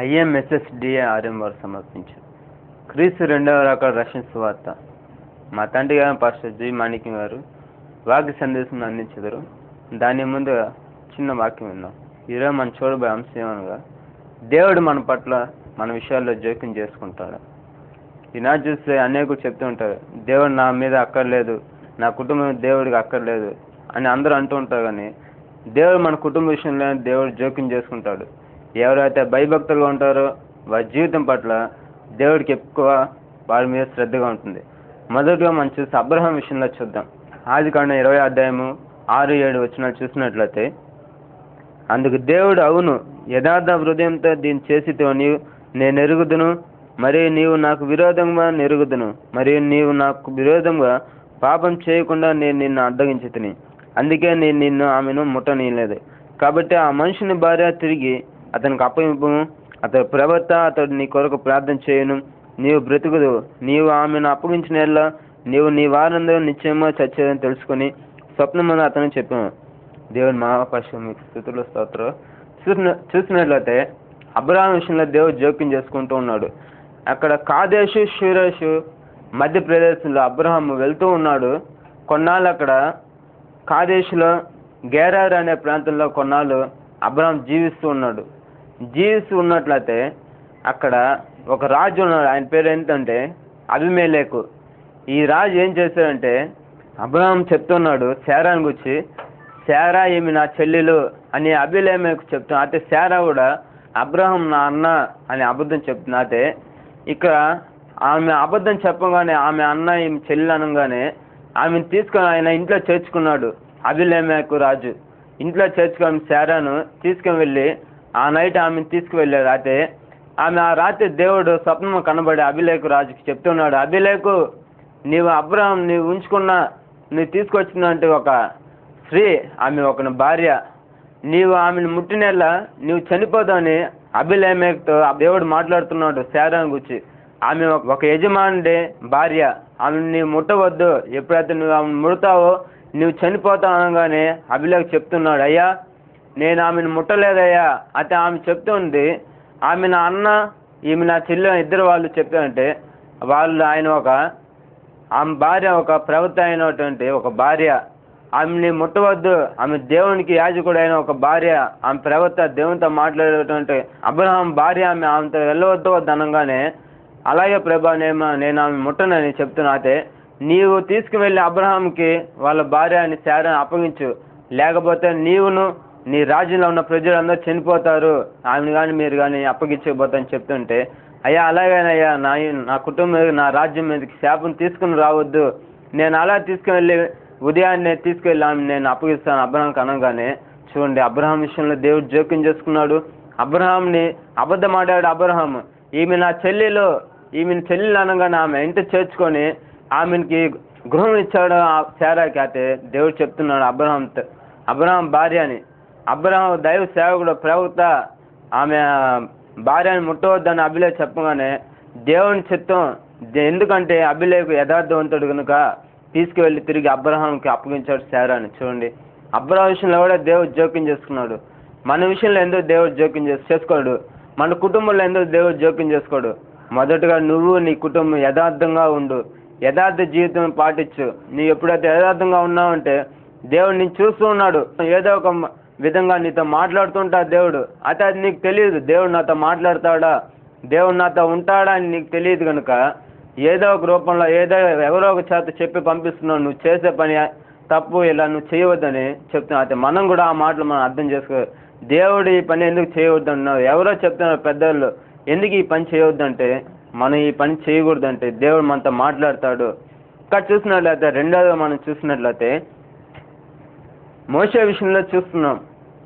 IMSSDA ఆర్యం వారు సమర్పించు క్రీస్తు రెండవ రకాల రక్షణ సువార్త. మా తండ్రి గారు పాస్టర్ జి మాణిక్యం గారు వాక్య సందేశం అందించెదరు. దాని ముందు చిన్న వాక్యం విన్నాం. ఈరోజు మనం చూడబోయే అంశం ఏమనగా, దేవుడు మన పట్ల మన విషయాల్లో జోక్యం చేసుకుంటాడు. ఈనాడు చూస్తే అనేకులు చెప్తూ ఉంటారు, దేవుడు నా మీద అక్కర్లేదు, నా కుటుంబం దేవుడికి అక్కర్లేదు అని అందరూ అంటూ ఉంటారు. కానీ దేవుడు మన కుటుంబ విషయంలో దేవుడు జోక్యం చేసుకుంటాడు. ఎవరైతే భయభక్తులుగా ఉంటారో వారి జీవితం పట్ల దేవుడికి ఎక్కువ వారి మీద శ్రద్ధగా ఉంటుంది. మొదటిగా మనం చూసి అబ్రహాం విషయంలో చూద్దాం. ఆదికాండం 20 అధ్యాయము 6-7 వచనాలు చూసినట్లయితే, అందుకు దేవుడు, అవును, యథార్థ హృదయంతో దీన్ని చేసితో నేను ఎరుగుదును, మరియు నీవు నాకు విరోధంగా నెరుగుదును, మరియు నీవు నాకు విరోధంగా పాపం చేయకుండా నేను నిన్ను అడ్డగించితిని, అందుకే నేను నిన్ను ఆమెను ముట్టనీయలేదు. కాబట్టి ఆ మనుషుని భార్య తిరిగి అతనికి అప్పగింపుము, అతడు ప్రవర్త, అతడు నీ కొరకు ప్రార్థన చేయను, నీవు బ్రతుకుదు, నీవు ఆమెను అప్పగించిన ఎడల నీవు నీ వారందరూ నిశ్చయమో చచ్చేదని తెలుసుకొని స్వప్నమున అతను చెప్పాను. దేవుని మహాపక్షం మీకు స్థుతులు స్తోత్రం. చూసినట్లయితే అబ్రహాం విషయంలో దేవుడు జోక్యం చేసుకుంటూ ఉన్నాడు. అక్కడ కాదేశు షూరేషు మధ్యప్రదేశ్లో అబ్రహాం వెళ్తూ ఉన్నాడు. కొన్నాళ్ళు అక్కడ కాదేశులో గేరార్ అనే ప్రాంతంలో కొన్నాళ్ళు అబ్రహాం జీవిస్తూ ఉన్నాడు. జీవిస్తూ ఉన్నట్లయితే అక్కడ ఒక రాజు ఉన్నాడు. ఆయన పేరు ఏంటంటే అబీమెలెకు. ఈ రాజు ఏం చేశాడంటే, అబ్రహాం చెప్తున్నాడు శారాని గురించి, శారా ఈమె నా చెల్లెలు అని అబీమెలెకు చెప్తున్నా. అయితే శారా కూడా అబ్రహాం నా అన్న అని అబద్ధం చెప్తున్నా. అయితే ఇక్కడ ఆమె అబద్ధం చెప్పగానే ఆమె అన్న ఈమె చెల్లెలు అనగానే ఆమెను తీసుకొని ఆయన ఇంట్లో చేర్చుకున్నాడు. అబీమెలెకు రాజు ఇంట్లో చేర్చుకొని శారాను తీసుకుని వెళ్ళి ఆ నైట్ ఆమెను తీసుకువెళ్ళాడు. అయితే ఆమె ఆ రాత్రి దేవుడు స్వప్నం కనబడి అబీమెలెకు రాజుకి చెప్తున్నాడు, అబీమెలెకు, నీవు అబ్రహాం నీవు ఉంచుకున్న నువ్వు తీసుకొచ్చినట్టు ఒక స్త్రీ, ఆమె ఒక భార్య, నీవు ఆమెను ముట్టినెల్లా నువ్వు చనిపోతావని అబీమెలెకుతో దేవుడు మాట్లాడుతున్నాడు శారాను గురించి. ఆమె ఒక యజమానుడే భార్య, ఆమెను నీవు ముట్టవద్దు, ఎప్పుడైతే నువ్వు ఆమెను ముడతావో నువ్వు చనిపోతావు అనగానే అబీమెలెకు చెప్తున్నాడు, అయ్యా నేను ఆమెను ముట్టలేదయ్యా. అయితే ఆమె చెప్తుంది, ఆమె నా అన్న ఈమె నా చెల్లె ఇద్దరు వాళ్ళు చెప్పారంటే ఆయన ఆమె భార్య ఒక ప్రవక్త అయినటువంటి ఒక భార్య, ఆమెని ముట్టవద్దు, ఆమె దేవునికి యాజకుడు అయిన ఒక భార్య, ఆమె ప్రవక్త దేవునితో మాట్లాడేటువంటి అబ్రహాం భార్య, ఆమెతో వెళ్ళవద్దు అనగానే అలాగే ప్రభా నేను ఆమె ముట్టనని చెప్తున్నా. అయితే నీవు తీసుకువెళ్ళి అబ్రహాంకి వాళ్ళ భార్య అని శారాను అప్పగించు, లేకపోతే నీవును నీ రాజ్యంలో ఉన్న ప్రజలందరూ చనిపోతారు, ఆమెను కానీ మీరు కానీ అప్పగించకపోతారని చెప్తుంటే, అయ్యా అలాగేనయ్యా, నా కుటుంబం నా రాజ్యం మీదకి శాపం తీసుకుని రావద్దు, నేను అలా తీసుకువెళ్ళి ఉదయాన్నే తీసుకువెళ్ళి ఆమె నేను అప్పగిస్తాను అబ్రహాంకి అనగానే, చూడండి అబ్రహాం విషయంలో దేవుడు జోక్యం చేసుకున్నాడు. అబ్రహాంని అబద్ధమాడాడు అబ్రహాం, ఈమె నా చెల్లెలు, ఈమెను చెల్లెలు అనగానే ఆమె ఇంటి చేర్చుకొని ఆమెకి గృహం ఇచ్చాడు శారాకి. అయితే దేవుడు చెప్తున్నాడు అబ్రహాం భార్య అని. అబ్రహాం దైవ సేవకుడు ప్రవక్త, ఆమె భార్యని ముట్టవద్దని అబీమెలెకు చెప్పగానే దేవుని చిత్తం, ఎందుకంటే అబీమెలెకు యథార్థవంతుడు కనుక తీసుకువెళ్ళి తిరిగి అబ్రహాంకి అప్పగించాడు శారాని. చూడండి అబ్రహాం విషయంలో కూడా దేవుడు జోక్యం చేసుకున్నాడు. మన విషయంలో ఎందుకు దేవుడు జోక్యం చేసుకోడు? మన కుటుంబంలో ఎందుకు దేవుడు జోక్యం చేసుకోడు? మొదటగా నువ్వు నీ కుటుంబం యథార్థంగా ఉండు, యథార్థ జీవితం పాటించు. నీవు ఎప్పుడైతే యథార్థంగా ఉన్నావంటే దేవుడు నేను చూస్తూ ఉన్నాడు, ఏదో ఒక విధంగా నీతో మాట్లాడుతుంటాడు దేవుడు. అయితే అది నీకు తెలియదు, దేవుడు నాతో మాట్లాడతాడా, దేవుడు నాతో ఉంటాడా అని నీకు తెలియదు కనుక ఏదో ఒక రూపంలో ఎవరో ఒక చేత చెప్పి పంపిస్తున్నావు, నువ్వు చేసే పని తప్పు, ఇలా నువ్వు చేయవద్దని చెప్తున్నావు. అయితే మనం కూడా ఆ మాటలు మనం అర్థం చేసుకో, దేవుడు ఈ పని ఎందుకు చేయవద్దు అన్నావు, ఎవరో చెప్తున్నారు పెద్దవాళ్ళు ఎందుకు ఈ పని చేయవద్దంటే, మనం ఈ పని చేయకూడదంటే దేవుడు మనతో మాట్లాడతాడు. ఇక్కడ చూసినట్లయితే రెండోది మనం చూసినట్లయితే మోషే విషయంలో చూస్తున్నాం.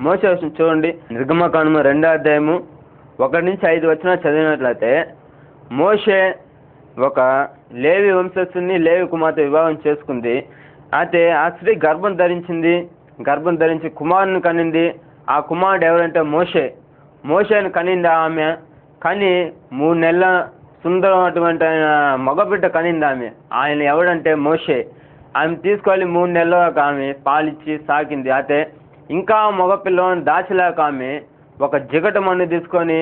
మోషే విషయం చూడండి, నిర్గమకాండము 2వ అధ్యాయము 1-5 వచనాలు చదివినట్లయితే, మోషే ఒక లేవి వంశస్థుని లేవి కుమార్తె వివాహం చేసుకుంది. అయితే ఆ స్త్రీ గర్భం ధరించి కుమారుని కనింది. ఆ కుమారుడు ఎవరంటే మోషేని కనింది. ఆమె కానీ 3 నెలల సుందరమైనటువంటి మగబిడ్డ కనింది ఆమె. ఆయన ఎవడంటే మోషే. ఆమె తీసుకెళ్ళి 3 నెలలకు ఆమె పాలిచ్చి సాకింది. అయితే ఇంకా మగపిల్లని దాచలేక ఆమె ఒక జిగట మన్ను తీసుకొని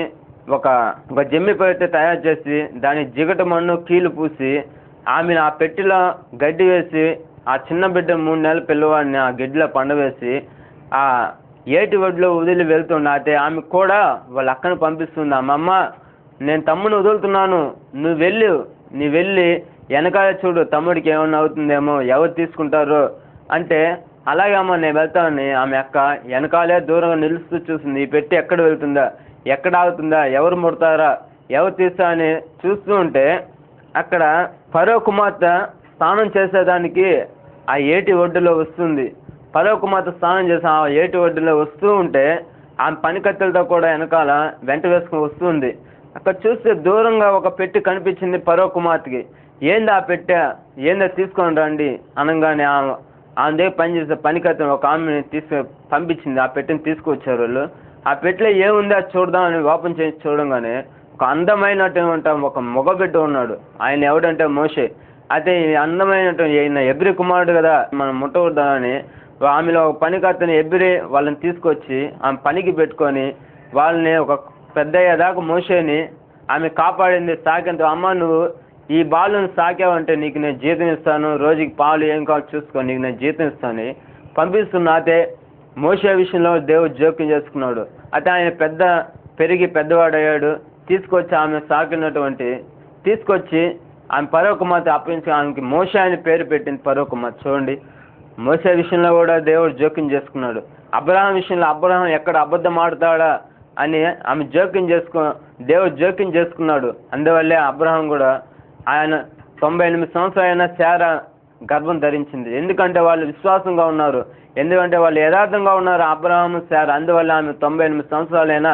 ఒక ఒక జమ్మి పెట్టె తయారు చేసి దాని జిగట మన్ను కీలు పూసి ఆమెను ఆ పెట్టెలో గడ్డి వేసి ఆ చిన్న బిడ్డ 3 నెలల పిల్లవాడిని ఆ గడ్డిలో పండవేసి ఆ ఏటి ఒడ్లో వదిలి వెళ్తుండే ఆమె కూడా వాళ్ళ అక్కను పంపిస్తుంది. అమ్మమ్మ నేను తమ్ముని వదులుతున్నాను, నువ్వు వెళ్ళి వెనకాల చూడు, తమ్ముడికి ఏమన్నా అవుతుందేమో, ఎవరు తీసుకుంటారో అంటే అలాగే అమ్మ నేను వెళ్తానని ఆమె అక్క వెనకాలే దూరంగా నిలుస్తూ చూసింది. ఈ పెట్టి ఎక్కడ వెళ్తుందా, ఎక్కడ ఆగుతుందా, ఎవరు ముడతారా, ఎవరు తీస్తా అని చూస్తూ ఉంటే అక్కడ ఫరో కుమార్తె స్నానం చేసేదానికి ఆ ఏటి ఒడ్డులో వస్తుంది. ఫరో కుమార్తె స్నానం చేసి ఆ ఏటి ఒడ్డులో వస్తూ ఉంటే ఆమె పనికత్తెలతో కూడా వెనకాల వెంట వేసుకుని వస్తుంది. అక్కడ చూస్తే దూరంగా ఒక పెట్టి కనిపించింది ఫరో కుమార్తెకి. ఏంది ఆ పెట్టె, ఏందో తీసుకొని రండి అనగానే ఆమె దగ్గర పనిచేసే పనికత్తెను ఒక ఆమెని పంపించింది. ఆ పెట్టెని తీసుకొచ్చారు వాళ్ళు. ఆ పెట్టెలో ఏముంది అది చూడదామని ఓపెన్ చేసి చూడంగానే ఒక అందమైనటువంటి ఒక మగబిడ్డ ఉన్నాడు. ఆయన ఎవడంటే మోషే. అయితే ఈ అందమైనటువంటి ఈయన ఎబ్రి కుమారుడు కదా, మనం ముట్టకూడదని ఆమెలో ఒక పనికత్తెని ఎబ్రి వాళ్ళని తీసుకొచ్చి ఆమె పనికి పెట్టుకొని వాళ్ళని ఒక పెద్ద అయ్యేదాకా మోషేని ఆమె కాపాడింది, సాకేంత. అమ్మ నువ్వు ఈ బాలుని సాకావంటే నీకు నేను జీతం ఇస్తాను, రోజుకి పాలు ఏం కావాలో చూసుకో, నీకు నేను జీతం ఇస్తాను పంపిస్తున్నా. అయితే మోషే విషయంలో దేవుడు జోక్యం చేసుకున్నాడు. అయితే ఆయన పెరిగి పెద్దవాడయ్యాడు. తీసుకొచ్చి ఆమె తీసుకొచ్చి ఆమె ఫరో కుమార్తె అప్పగించి ఆమెకి మోషే అని పేరు పెట్టింది ఫరో కుమార్తె. చూడండి, మోషే విషయంలో కూడా దేవుడు జోక్యం చేసుకున్నాడు. అబ్రహాం విషయంలో అబ్రహాం ఎక్కడ అబద్ధం ఆడతాడా అని ఆమె దేవుడు జోక్యం చేసుకున్నాడు. అందువల్లే అబ్రహాం కూడా ఆయన 98 సంవత్సరాలైనా శారా గర్భం ధరించింది. ఎందుకంటే వాళ్ళు విశ్వాసంగా ఉన్నారు, ఎందుకంటే వాళ్ళు యథార్థంగా ఉన్నారు అబ్రహాము శారా. అందువల్ల ఆమె 98 సంవత్సరాలైనా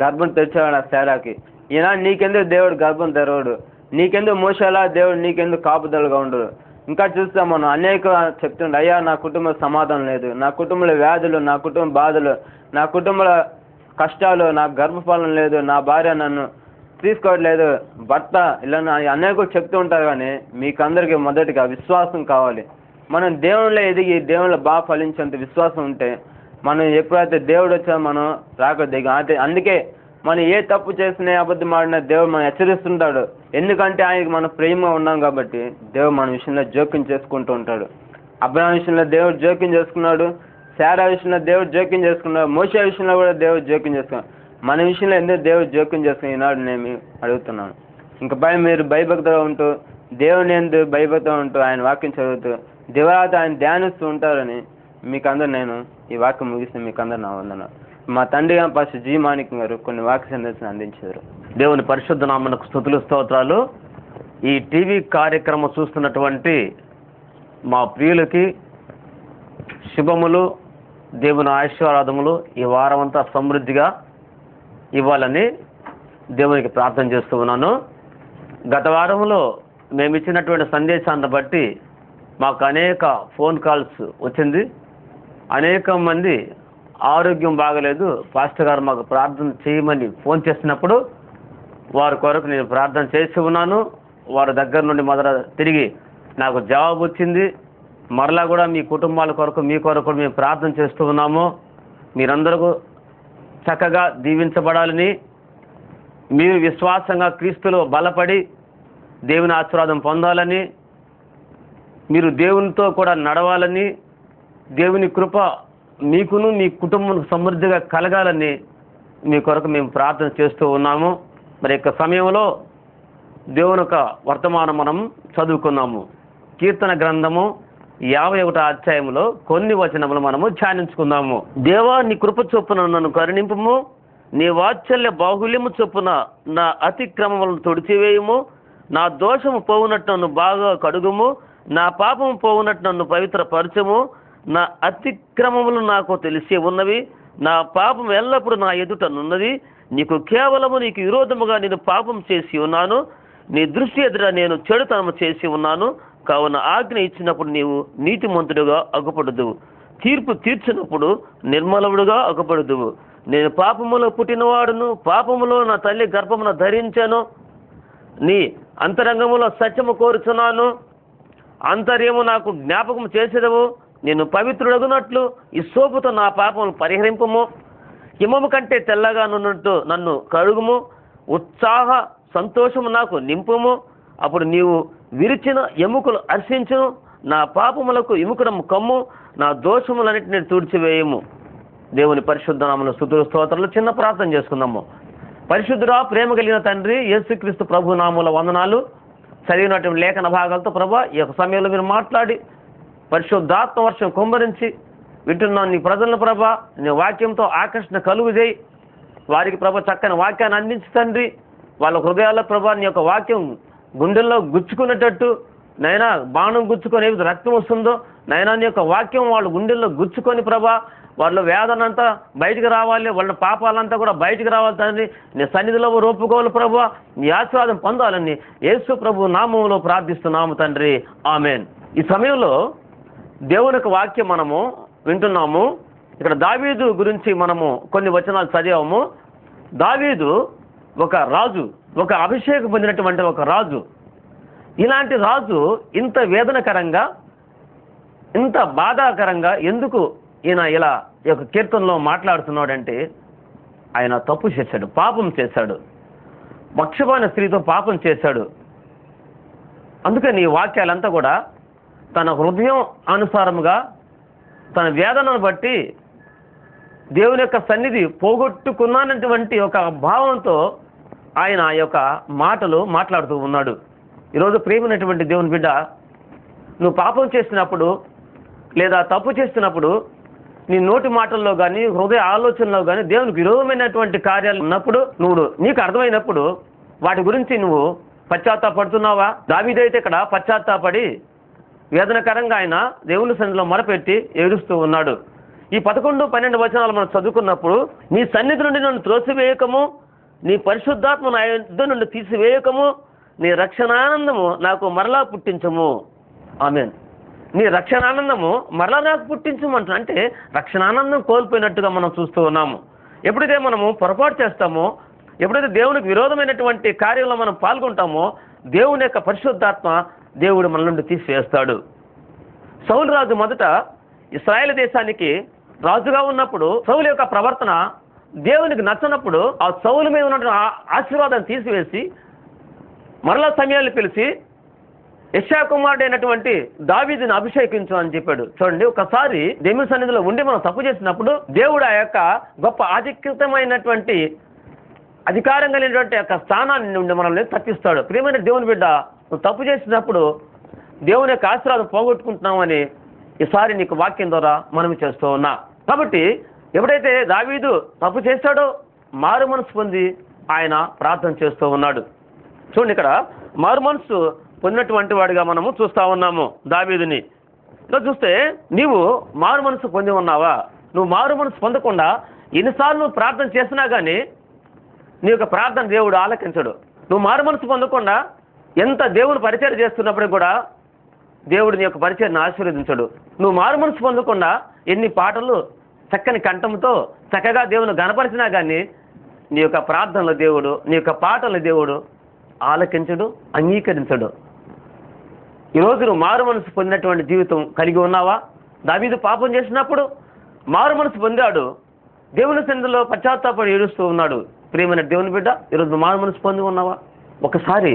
గర్భం తెచ్చాడు ఆ శారాకి. ఈయన నీకెందుకు దేవుడు గర్భం తెరవడు, నీకెందుకు మోసేలా దేవుడు నీకెందుకు కాపుదలుగా ఉండడు. ఇంకా చూస్తాం మనం అనేక చెప్తుండే, అయ్యా నా కుటుంబ సమాధానం లేదు, నా కుటుంబంలో వ్యాధులు, నా కుటుంబ బాధలు, నా కుటుంబంలో కష్టాలు, నాకు గర్భఫలం లేదు, నా భార్య నన్ను తీసుకోవట్లేదు, భర్త, ఇలా అనేక చెప్తూ ఉంటారు. కానీ మీకందరికీ మొదటిగా విశ్వాసం కావాలి. మనం దేవుళ్ళో ఎదిగి దేవుళ్ళో బాగా ఫలించేంత విశ్వాసం ఉంటే మనం ఎప్పుడైతే దేవుడు వచ్చా మనం రాకదిగా. అందుకే మనం ఏ తప్పు చేసినా అబద్ధం ఆడినా దేవుడు మనం హెచ్చరిస్తుంటాడు. ఎందుకంటే ఆయనకి మనం ప్రేమగా ఉన్నాం కాబట్టి దేవుడు మన విషయంలో జోక్యం చేసుకుంటూ ఉంటాడు. అబ్రహాం విషయంలో దేవుడు జోక్యం చేసుకున్నాడు, శారా విషయంలో దేవుడు జోక్యం చేసుకున్నాడు, మోషే విషయంలో కూడా దేవుడు జోక్యం చేసుకున్నాడు. మన విషయంలో ఎందుకు దేవుడు జోక్యం చేసుకుని ఈనాడు నేను అడుగుతున్నాను. ఇంకా మీరు భయభక్తిగా ఉంటూ దేవుని ఎందుకు భయభక్తిగా ఉంటూ ఆయన వాక్యం చదువుతూ దివరాత్రి ఆయన ధ్యానిస్తూ ఉంటారని మీకందరూ నేను ఈ వాక్యం ముగిస్తే మీకందరూ నా వందనాలు. మా తండ్రి గారు పాస్టర్ జి మాణిక్యం గారు కొన్ని వాక్య సందేశాలు అందించారు. దేవుని పరిశుద్ధ నామమునకు స్తుతులు స్తోత్రాలు. ఈ టీవీ కార్యక్రమం చూస్తున్నటువంటి మా ప్రియులకి శుభములు, దేవుని ఆశీర్వాదములు ఈ వారం అంతా సమృద్ధిగా ఇవ్వాలని దేవునికి ప్రార్థన చేస్తూ ఉన్నాను. గత వారంలో మేము ఇచ్చినటువంటి సందేశాన్ని బట్టి మాకు అనేక ఫోన్ కాల్స్ వచ్చింది. అనేక మంది ఆరోగ్యం బాగలేదు, పాస్టర్ గారు మాకు ప్రార్థన చేయమని ఫోన్ చేసినప్పుడు వారి కొరకు నేను ప్రార్థన చేసి ఉన్నాను. వారి దగ్గర నుండి తిరిగి నాకు జవాబు వచ్చింది. మరలా కూడా మీ కుటుంబాల కొరకు మీ కొరకు మేము ప్రార్థన చేస్తూ ఉన్నాము. మీరందరూ చక్కగా దీవించబడాలని, మీరు విశ్వాసంగా క్రీస్తులో బలపడి దేవుని ఆశీర్వాదం పొందాలని, మీరు దేవునితో కూడా నడవాలని, దేవుని కృప మీకును మీ కుటుంబం సమృద్ధిగా కలగాలని మీ కొరకు మేము ప్రార్థన చేస్తూ ఉన్నాము. మరి యొక్క సమయంలో దేవుని యొక్క వర్తమానం మనం చదువుకున్నాము. కీర్తన గ్రంథము 51వ అధ్యాయంలో కొన్ని వచనములు మనము ధ్యానించుకుందాము. దేవా నీ కృప చొప్పున నన్ను కరుణింపుము, నీ వాత్సల్య బాహుల్యము చొప్పున నా అతిక్రమములను తుడిచివేయుము, నా దోషము పోవునట్టు నన్ను బాగా కడుగుము, నా పాపము పోవునట్టు నన్ను పవిత్రపరచము, నా అతిక్రమములు నాకు తెలిసి ఉన్నవి, నా పాపం ఎల్లప్పుడూ నా ఎదుట నున్నది, నీకు విరోధముగా నేను పాపం చేసి ఉన్నాను, నీ దృష్టి ఎదుట నేను చెడుతనము చేసి ఉన్నాను. కావున ఆజ్ఞ ఇచ్చినప్పుడు నీవు నీతిమంతుడుగా అగుపడుదువు, తీర్పు తీర్చినప్పుడు నిర్మలవుడుగా అగుపడుదువు. నేను పాపములో పుట్టినవాడును, పాపములో నా తల్లి గర్భమున ధరించాను, నీ అంతరంగములో సత్యము కోరుచున్నాను, అంతర్యము నాకు జ్ఞాపకం చేసేదవు. నేను పవిత్రుడగునట్లు ఈ సోపుతో నా పాపములు పరిహరింపము, హిమము కంటే తెల్లగా నున్నట్టు నన్ను కడుగుము, ఉత్సాహ సంతోషము నాకు నింపుము. అప్పుడు నీవు విరిచిన ఎముకలు హర్షించును. నా పాపములకు ఎముకడము కమ్ము. నా దోషములన్నిటిని తుడిచివేయము. దేవుని పరిశుద్ధ నామమున స్తుతులు స్తోత్రాలు. చిన్న ప్రార్థన చేసుకుందాము. పరిశుద్ధుడా, ప్రేమ కలిగిన తండ్రి, యేసుక్రీస్తు ప్రభు నామముల వందనాలు. చదివినటువంటి లేఖన భాగాలతో ప్రభా ఈ యొక్క సమయంలో మీరు మాట్లాడి పరిశుద్ధాత్మ వర్షం కుమ్మరించి వింటున్నాను నీ ప్రజలను ప్రభా నీ వాక్యంతో ఆకర్షణ కలుగు చేయి. వారికి ప్రభా చక్కని వాక్యాన్ని అందించి తండ్రి, వాళ్ళ హృదయాల్లో ప్రభా నీ యొక్క వాక్యం గుండెల్లో గుచ్చుకునేటట్టు నైనా బాణం గుచ్చుకొని ఏది రక్తం వస్తుందో నైనా నీ యొక్క వాక్యం వాళ్ళు గుండెల్లో గుచ్చుకొని ప్రభా వాళ్ళ వేదనంతా బయటికి రావాలి, వాళ్ళ పాపాలంతా కూడా బయటికి రావాలి తండ్రి. నీ సన్నిధిలో రూపుకోవాలి ప్రభా, నీ ఆశీర్వాదం పొందాలని యేసు ప్రభు నామములో ప్రార్థిస్తున్నాము తండ్రి. ఆమేన్. ఈ సమయంలో దేవుని యొక్క వాక్యం మనము వింటున్నాము. ఇక్కడ దావీదు గురించి మనము కొన్ని వచనాలు చదివాము. దావీదు ఒక రాజు, ఒక అభిషేకం పొందినటువంటి ఒక రాజు. ఇలాంటి రాజు ఇంత వేదనకరంగా, ఇంత బాధాకరంగా ఎందుకు ఈయన ఇలా ఈ యొక్క కీర్తనలో మాట్లాడుతున్నాడంటే ఆయన తప్పు చేశాడు, పాపం చేశాడు, పక్షపాత స్త్రీతో పాపం చేశాడు. అందుకని ఈ వాక్యాలంతా కూడా తన హృదయం అనుసారముగా తన వేదనను బట్టి దేవుని యొక్క సన్నిధి పోగొట్టుకున్నానటువంటి ఒక భావంతో ఆయన ఆ యొక్క మాటలు మాట్లాడుతూ ఉన్నాడు. ఈరోజు ప్రియమైనటువంటి దేవుని బిడ్డ, నువ్వు పాపం చేసినప్పుడు లేదా తప్పు చేస్తున్నప్పుడు నీ నోటి మాటల్లో కానీ హృదయ ఆలోచనలో కానీ దేవునికి విరోధమైనటువంటి కార్యాలు ఉన్నప్పుడు నీకు అర్థమైనప్పుడు వాటి గురించి నువ్వు పశ్చాత్తాపడుతున్నావా? దావీదైతే ఇక్కడ పశ్చాత్తాపడి వేదనకరంగా ఆయన దేవుని సన్నిధిలో మొరపెట్టి ఏడుస్తూ ఉన్నాడు. ఈ 11, 12 వచనాలు మనం చదువుకున్నప్పుడు నీ సన్నిధి నుండి నన్ను త్రోసివేయకము, నీ పరిశుద్ధాత్మ నా యొద్ద నుండి తీసివేయకము, నీ రక్షణానందము నాకు మరలా పుట్టించము. ఆమేన్. నీ రక్షణానందము మరలా నాకు పుట్టించమంటున్నా అంటే రక్షణానందం కోల్పోయినట్టుగా మనం చూస్తూ ఉన్నాము. ఎప్పుడైతే మనము పొరపాటు చేస్తామో, ఎప్పుడైతే దేవునికి విరోధమైనటువంటి కార్యంలో మనం పాల్గొంటామో దేవుని యొక్క పరిశుద్ధాత్మ దేవుడు మన నుండి తీసివేస్తాడు. సౌలు రాజు మొదట ఇశ్రాయేలు దేశానికి రాజుగా ఉన్నప్పుడు సౌలు యొక్క ప్రవర్తన దేవునికి నచ్చనప్పుడు ఆ సౌలు మీద ఉన్నటువంటి ఆశీర్వాదాన్ని తీసివేసి మరలా సమయాన్ని పిలిచి యెషయా కుమారుడు అయినటువంటి దావీదుని అభిషేకించు అని చెప్పాడు. చూడండి, ఒకసారి దేవుని సన్నిధిలో ఉండి మనం తప్పు చేసినప్పుడు దేవుడు ఆ యొక్క గొప్ప అధికృతమైనటువంటి అధికారం కలిగినటువంటి యొక్క స్థానాన్ని నుండి మనల్ని తప్పిస్తాడు. ప్రియమైన దేవుని బిడ్డ, నువ్వు తప్పు చేసినప్పుడు దేవుని యొక్క ఆశీర్వాదం పోగొట్టుకుంటున్నామని ఈసారి నీకు వాక్యం ద్వారా మనం చేస్తూ ఉన్నా. కాబట్టి ఎప్పుడైతే దావీదు తప్పు చేశాడో మారు మనసు పొంది ఆయన ప్రార్థన చేస్తూ ఉన్నాడు. చూడండి, ఇక్కడ మారు మనసు పొందినటువంటి వాడిగా మనము చూస్తూ ఉన్నాము దావీదుని. ఇలా చూస్తే నీవు మారు మనసు పొంది ఉన్నావా? నువ్వు మారు మనసు పొందకుండా ఎన్నిసార్లు నువ్వు ప్రార్థన చేసినా కానీ నీ యొక్క ప్రార్థన దేవుడు ఆలకించడు. నువ్వు మారు మనసు పొందకుండా ఎంత దేవుని పరిచయం చేస్తున్నప్పుడు కూడా దేవుడు నీ యొక్క పరిచయాన్ని ఆశీర్వదించడు. నువ్వు మారు మనసు పొందకుండా ఎన్ని పాటలు చక్కని కంఠంతో చక్కగా దేవుని గణపరిచినా కానీ నీ యొక్క ప్రార్థనలో దేవుడు, నీ యొక్క పాటలు దేవుడు ఆలకించడు, అంగీకరించడు. ఈరోజు నువ్వు మారు మనసు పొందినటువంటి జీవితం కలిగి ఉన్నావా? దావీదు పాపం చేసినప్పుడు మారు మనసు పొందాడు, దేవుని సన్నిధిలో పశ్చాత్తాపడి ఏడుస్తూ ఉన్నాడు. ప్రియమైన దేవుని బిడ్డ, ఈరోజు నువ్వు మారు మనసు పొంది ఉన్నావా? ఒకసారి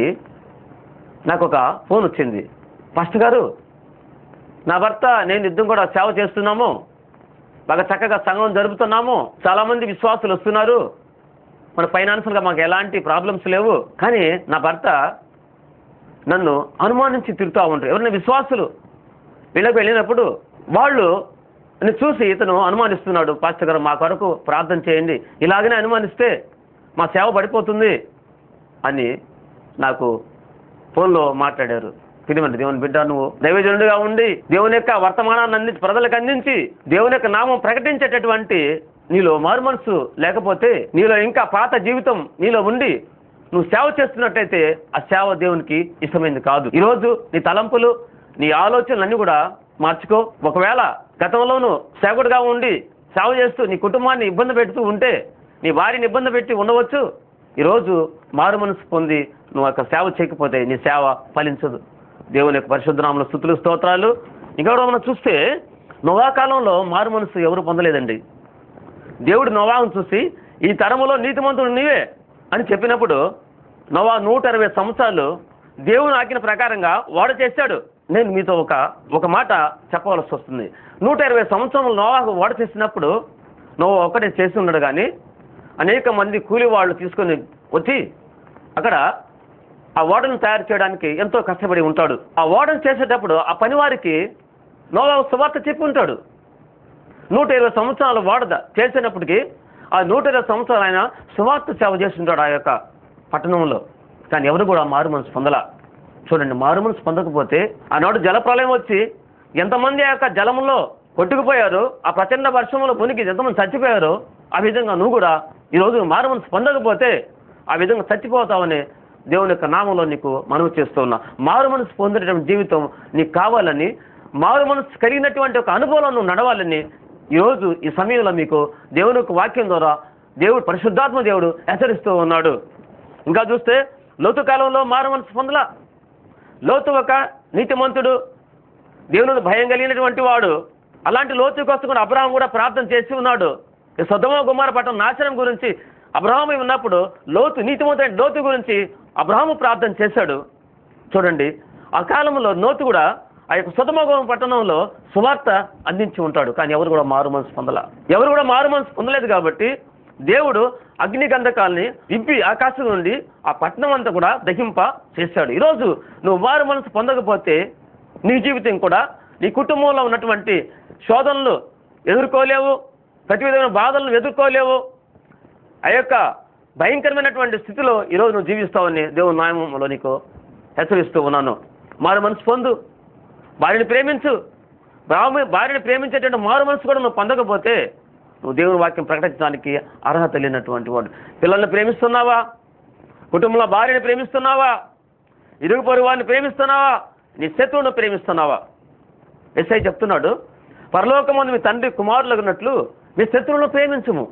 నాకు ఒక ఫోన్ వచ్చింది. పాస్టర్ గారు, నా భర్త నేను ఇద్దరం కూడా సేవ చేస్తున్నాము, బాగా చక్కగా సంఘం జరుపుతున్నాము, చాలామంది విశ్వాసులు వస్తున్నారు, మన ఫైనాన్షియల్గా మాకు ఎలాంటి ప్రాబ్లమ్స్ లేవు, కానీ నా భర్త నన్ను అనుమానించి తిరుగుతూ ఉంటారు. ఎవరైనా విశ్వాసులు వీళ్ళకి వెళ్ళినప్పుడు వాళ్ళు చూసి ఇతను అనుమానిస్తున్నాడు, పాస్టర్ గారు మా కొరకు ప్రార్థన చేయండి, ఇలాగనే అనుమానిస్తే మా సేవ పడిపోతుంది అని నాకు ఫోన్లో మాట్లాడారు. పిలిమంటే దేవుని బిడ్డ, నువ్వు దైవజనుడిగా ఉండి దేవుని యొక్క వర్తమానాన్ని అందించి ప్రజలకు అందించి దేవుని యొక్క నామం ప్రకటించేటటువంటి నీలో మారు మనసు లేకపోతే, నీలో ఇంకా పాత జీవితం నీలో ఉండి నువ్వు సేవ చేస్తున్నట్టయితే ఆ సేవ దేవునికి ఇష్టమైంది కాదు. ఈరోజు నీ తలంపులు, నీ ఆలోచనలన్నీ కూడా మార్చుకో. ఒకవేళ గతంలోనూ సేవకుడిగా ఉండి సేవ చేస్తూ నీ కుటుంబాన్ని ఇబ్బంది పెడుతూ ఉంటే, నీ భార్యని ఇబ్బంది పెట్టి ఉండవచ్చు. ఈరోజు మారు మనసు పొంది నువ్వు ఒక సేవ చేయకపోతే నీ సేవ ఫలించదు. దేవుని యొక్క పరిశుద్ధ నామములో స్తుతులు స్తోత్రాలు. ఇంకా మనం చూస్తే నోవా కాలంలో మారు మనసు ఎవరు పొందలేదండి. దేవుడు నోవాను చూసి ఈ తరములో నీతిమంతుడు నీవే, అని చెప్పినప్పుడు నోవా 120 సంవత్సరాలు దేవుని ఆజ్ఞ ప్రకారంగా ఓడ చేశాడు. నేను మీతో ఒక మాట చెప్పవలసి వస్తుంది. 120 సంవత్సరాలు నోవాకు ఓడ చేసినప్పుడు నోవా ఒక్కటే చేసి ఉన్నాడు, కానీ అనేక మంది కూలి వాళ్ళు తీసుకొని వచ్చి అక్కడ ఆ ఓడను తయారు చేయడానికి ఎంతో కష్టపడి ఉంటాడు. ఆ ఓడను చేసేటప్పుడు ఆ పనివారికి నోవా సువార్త చెప్పి ఉంటాడు. 120 సంవత్సరాలు ఓడ చేసినప్పటికీ ఆ 120 సంవత్సరాలు ఆయన సువార్త సేవ చేస్తుంటాడు ఆ యొక్క పట్టణంలో. కానీ ఎవరు కూడా మారు మనసు పొందలా. చూడండి, మారు మనసు పొందకపోతే ఆనాడు జలప్రలయం వచ్చి ఎంతమంది ఆ యొక్క జలంలో కొట్టుకుపోయారు, ఆ ప్రచండ వర్షంలో మునిగి ఎంతమంది చచ్చిపోయారు, ఆ విధంగా నువ్వు కూడా ఈరోజు మారు మనసు పొందకపోతే ఆ విధంగా చచ్చిపోతావని దేవుని యొక్క నామంలో నీకు మనవి చేస్తూ ఉన్నా. మారు మనసు పొందేటువంటి జీవితం నీకు కావాలని, మారు మనసు కలిగినటువంటి ఒక అనుభవం నువ్వు నడవాలని ఈరోజు ఈ సమయంలో మీకు దేవుని యొక్క వాక్యం ద్వారా దేవుడు, పరిశుద్ధాత్మ దేవుడు హెచ్చరిస్తూ ఉన్నాడు. ఇంకా చూస్తే లోతు కాలంలో మారు మనసు పొందలా. లోతు ఒక నీతిమంతుడు, దేవుని భయం కలిగినటువంటి వాడు. అలాంటి లోతు కోసం కూడా అబ్రహాం కూడా ప్రార్థన చేసి ఉన్నాడు. సొదొమ గొమొర్రా పట్టణం నాశనం గురించి అబ్రహాము ఉన్నప్పుడు నీతిమంతుడైన లోతు గురించి అబ్రహాము ప్రార్థన చేశాడు. చూడండి, ఆ కాలంలో లోతు కూడా ఆ యొక్క సొదొమ గొమొర్రా పట్టణంలో సువార్త అందించి ఉంటాడు. కానీ ఎవరు కూడా మారు మనసు పొందలా. ఎవరు కూడా మారు మనసు పొందలేదు కాబట్టి దేవుడు అగ్ని గంధకాల్ని విప్పి ఆకాశం నుండి ఆ పట్టణం అంతా కూడా దహింప చేశాడు. ఈరోజు నువ్వు మారు మనసు పొందకపోతే నీ జీవితం కూడా, నీ కుటుంబంలో ఉన్నటువంటి శోధనలు ఎదుర్కోలేవు, ప్రతి విధమైన బాధలను ఎదుర్కోలేవు. ఆ యొక్క భయంకరమైనటువంటి స్థితిలో ఈరోజు నువ్వు జీవిస్తావని దేవుని నామంలో నీకు హెచ్చరిస్తూ ఉన్నాను. మారు మనసు పొందు, భార్యని ప్రేమించు. భార్యని ప్రేమించేటువంటి మారు మనసు కూడా నువ్వు పొందకపోతే నువ్వు దేవుని వాక్యం ప్రకటించడానికి అర్హత లేనటువంటి వాడు. పిల్లల్ని ప్రేమిస్తున్నావా? కుటుంబంలో భార్యని ప్రేమిస్తున్నావా? ఇరుగు పొరుగు వారిని ప్రేమిస్తున్నావా? నీ శత్రువును ప్రేమిస్తున్నావా? యేసయ్య చెప్తున్నాడు, పరలోకమందు మీ తండ్రి కుమారులకు ఉన్నట్లు మీ శత్రువులను ప్రేమించుము.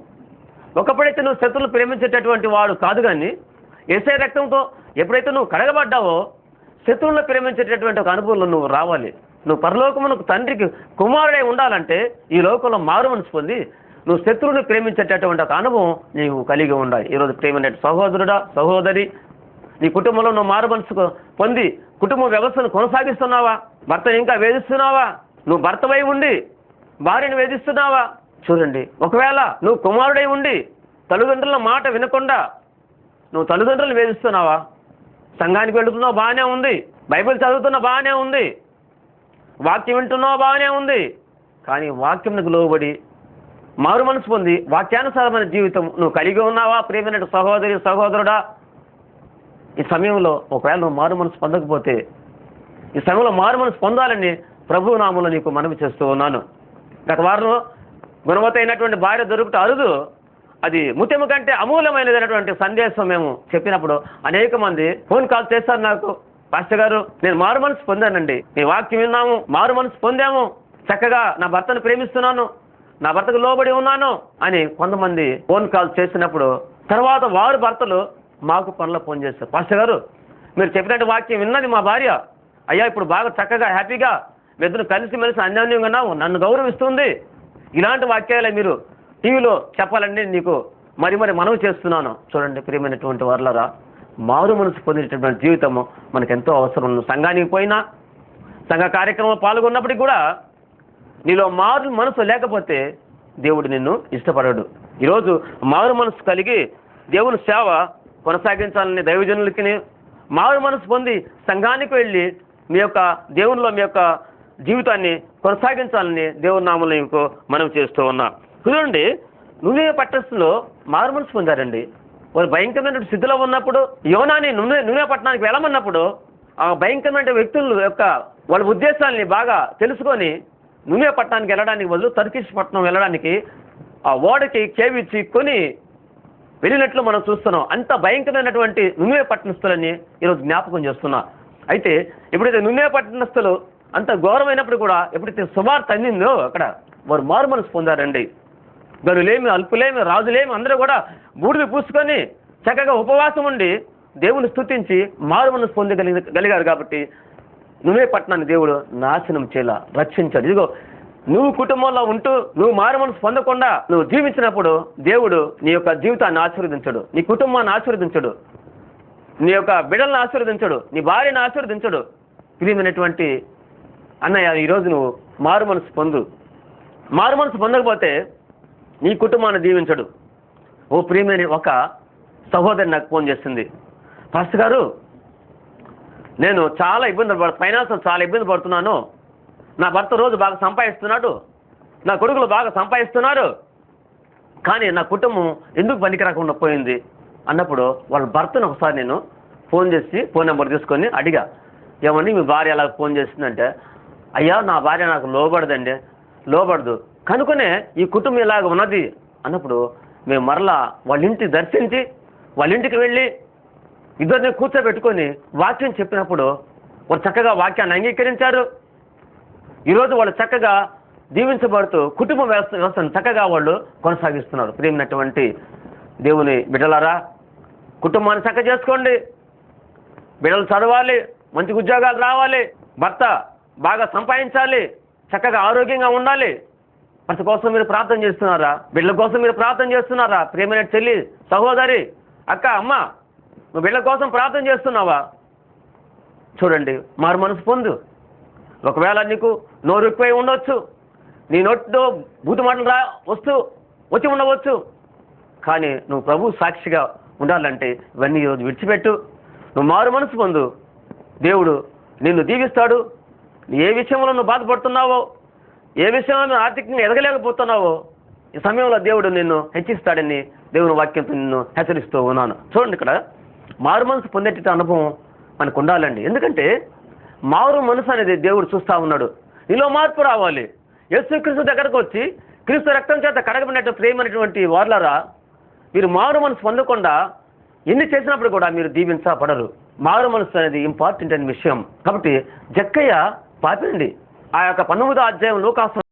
ఒకప్పుడైతే నువ్వు శత్రువులు ప్రేమించేటటువంటి వాడు కాదు, కానీ యేసయ్య రక్తంతో ఎప్పుడైతే నువ్వు కడగబడ్డావో శత్రువులను ప్రేమించేటటువంటి ఒక అనుభవంలో నువ్వు రావాలి. నువ్వు పరలోకమునకు తండ్రికి కుమారుడై ఉండాలంటే ఈ లోకంలో మారు మనసు పొంది నువ్వు శత్రువుని ప్రేమించేటటువంటి ఒక అనుభవం నీవు కలిగి ఉండాలి. ఈరోజు ప్రేమైన సహోదరుడా, సహోదరి, నీ కుటుంబంలో నువ్వు మారు మనసు పొంది కుటుంబ వ్యవస్థను కొనసాగిస్తున్నావా? భర్తను ఇంకా వేధిస్తున్నావా? నువ్వు భర్తవై ఉండి భార్యను వేధిస్తున్నావా? చూడండి, ఒకవేళ నువ్వు కుమారుడై ఉండి తల్లిదండ్రుల మాట వినకుండా నువ్వు తల్లిదండ్రులను వేధిస్తున్నావా? సంఘానికి వెళుతున్నావు, బాగానే ఉంది. బైబిల్ చదువుతున్నా, బాగానే ఉంది. వాక్యం వింటున్నావు, బాగానే ఉంది. కానీ వాక్యంకు లోబడి మారు మనసు పొంది వాక్యానుసారమైన జీవితం నువ్వు కలిగి ఉన్నావా? ప్రియమైన సహోదరి, సహోదరుడా, ఈ సమయంలో ఒకవేళ నువ్వు మారు మనసు పొందకపోతే ఈ సమయంలో మారు మనసు పొందాలని ప్రభువు నామంలో నీకు మనవి చేస్తూ ఉన్నాను. గత వారం గుణవత అయినటువంటి భార్య దొరుకుట అరుదు, అది ముత్యము కంటే అమూల్యమైనటువంటి సందేశం మేము చెప్పినప్పుడు అనేక మంది ఫోన్ కాల్ చేస్తారు నాకు, పాస్టర్ గారు నేను మారు మనసు పొందానండి, మీ వాక్యం విన్నాము, మారు మనసు పొందాము, చక్కగా నా భర్తను ప్రేమిస్తున్నాను, నా భర్తకు లోబడి ఉన్నాను అని కొంతమంది ఫోన్ కాల్ చేసినప్పుడు తర్వాత వారు భర్తలు మాకు పనుల ఫోన్ చేస్తారు, పాస్టర్ గారు మీరు చెప్పినట్టు వాక్యం విన్నది మా భార్య, అయ్యా ఇప్పుడు బాగా చక్కగా హ్యాపీగా ఇద్దరు కలిసిమెలిసి అన్యోన్యంగా ఉన్నావు, నన్ను గౌరవిస్తుంది. ఇలాంటి వాక్యాలే మీరు టీవీలో చెప్పాలండి నీకు మరి మనవి చేస్తున్నాను. చూడండి ప్రియమైనటువంటి వారులారా, మారు మనసు పొందేటటువంటి జీవితము మనకు ఎంతో అవసరం. సంఘానికి పోయినా సంఘ కార్యక్రమంలో పాల్గొన్నప్పటికీ కూడా నీలో మారు మనసు లేకపోతే దేవుడు నిన్ను ఇష్టపడడు. ఈరోజు మారు మనసు కలిగి దేవుని సేవ కొనసాగించాలని దైవజనులకి మారు మనసు పొంది సంఘానికి వెళ్ళి మీ యొక్క దేవునిలో మీ యొక్క జీవితాన్ని కొనసాగించాలని దేవుని నామంలో మీకు మనం చేస్తూ ఉన్నా. చూడండి, నువ్వే పట్టణంలో మారు మనసు పొందారండి. వారు భయంకరమైన స్థితిలో ఉన్నప్పుడు యోనాని నువ్వే పట్టణానికి వెళ్ళమన్నప్పుడు ఆ భయంకరమైన వ్యక్తుల యొక్క వాళ్ళ ఉద్దేశాలని బాగా తెలుసుకొని నువ్వే పట్టణానికి వెళ్ళడానికి బదులు తర్కీష్ పట్టణం వెళ్ళడానికి ఆ ఓడకి కేవిచ్చి కొని వెళ్ళినట్లు మనం చూస్తున్నాం. అంత భయంకరమైనటువంటి నువ్వే పట్టణస్థులని ఈరోజు జ్ఞాపకం చేస్తున్నా. అయితే ఎప్పుడైతే నువ్వే పట్టణస్థులు అంత ఘోరమైనప్పుడు కూడా ఎప్పుడైతే సువార్త అందిందో అక్కడ వారు మారు మనసు పొందారండి. గనులేమి, అల్పులేమి, రాజులేమి అందరూ కూడా బూడిద పూసుకొని చక్కగా ఉపవాసం ఉండి దేవుని స్తుతించి మారు మనసు పొందగలిగారు. కాబట్టి నువ్వే పట్టణాన్ని దేవుడు నాశనం చేయాల రక్షించాడు. ఇదిగో నువ్వు కుటుంబంలో ఉంటూ నువ్వు మారు మనసు పొందకుండా నువ్వు జీవించినప్పుడు దేవుడు నీ యొక్క జీవితాన్ని ఆశీర్వదించడు, నీ కుటుంబాన్ని ఆశీర్వదించడు, నీ యొక్క బిడ్డలను ఆశీర్వదించడు, నీ భార్యను ఆశీర్వదించడు. ప్రియమైనటువంటి అన్నయ్య, ఈరోజు నువ్వు మారు మనసు పొందు. మారు మనసు పొందకపోతే నీ కుటుంబాన్ని దీవించడు. ఓ ప్రియమైన ఒక సహోదరి నాకు ఫోన్ చేసింది, పాస్టర్ గారు నేను చాలా ఫైనాన్స్ చాలా ఇబ్బంది పడుతున్నాను. నా భర్త రోజు బాగా సంపాదిస్తున్నాడు, నా కొడుకులు బాగా సంపాదిస్తున్నారు, కానీ నా కుటుంబం ఎందుకు పనికి రాకుండా పోయింది అన్నప్పుడు వాళ్ళ భర్తను ఒకసారి నేను ఫోన్ చేసి ఫోన్ నెంబర్ తీసుకొని అడిగా, ఏమని మీ భార్య అలా ఫోన్ చేసిందంటే, అయ్యా నా భార్య నాకు లోబడదు కనుకనే ఈ కుటుంబం ఇలాగ ఉన్నది అన్నప్పుడు మేము మరలా వాళ్ళ ఇంటికి దర్శించి వాళ్ళ ఇంటికి వెళ్ళి ఇద్దరిని కూర్చోబెట్టుకొని వాక్యం చెప్పినప్పుడు వాళ్ళు చక్కగా వాక్యాన్ని అంగీకరించారు. ఈరోజు వాళ్ళు చక్కగా దీవించబడుతూ కుటుంబ వ్యవస్థను చక్కగా వాళ్ళు కొనసాగిస్తున్నారు. ప్రియమైనటువంటి దేవుని బిడ్డలారా, కుటుంబాన్ని చక్క చేసుకోండి. బిడ్డలు చదవాలి, మంచి ఉద్యోగాలు రావాలి, భర్త బాగా సంపాదించాలి, చక్కగా ఆరోగ్యంగా ఉండాలి. భర్త కోసం మీరు ప్రార్థన చేస్తున్నారా? బిడ్డల కోసం మీరు ప్రార్థన చేస్తున్నారా? ప్రియమైన చెల్లి, సహోదరి, అక్క, అమ్మ, నువ్వు బిడ్డల కోసం ప్రార్థన చేస్తున్నావా? చూడండి, మారు మనసు పొందు. ఒకవేళ నీకు నోరు ఎక్కువై ఉండవచ్చు, నీ నోటితో బూతు మాటలు వచ్చి ఉండవచ్చు, కానీ నువ్వు ప్రభు సాక్షిగా ఉండాలంటే ఇవన్నీ ఈరోజు విడిచిపెట్టు. నువ్వు మారు మనసు పొందు. దేవుడు నిన్ను దీవిస్తాడు. ఏ విషయంలో నువ్వు బాధపడుతున్నావో, ఏ విషయంలో నువ్వు ఆర్థికంగా ఎదగలేకపోతున్నావో, ఈ సమయంలో దేవుడు నిన్ను హెచ్చిస్తాడని దేవుని వాక్యంతో నిన్ను హెచ్చరిస్తూ ఉన్నాను. చూడండి, ఇక్కడ మారు మనసు పొందేట అనుభవం మనకు ఉండాలండి. ఎందుకంటే మారు మనసు అనేది దేవుడు చూస్తూ ఉన్నాడు. నీలో మార్పు రావాలి. యేసుక్రీస్తు దగ్గరకు వచ్చి క్రీస్తు రక్తం చేత కడగబడినట్టు ప్రేమైనటువంటి వార్లారా, మీరు మారు మనసు పొందకుండా ఎన్ని చేసినప్పుడు కూడా మీరు దీవించబడరు. మారు మనసు అనేది ఇంపార్టెంట్ అనే విషయం. కాబట్టి జక్కయ్య పాపండి. ఆ యొక్క 19వ అధ్యాయం లూకాసు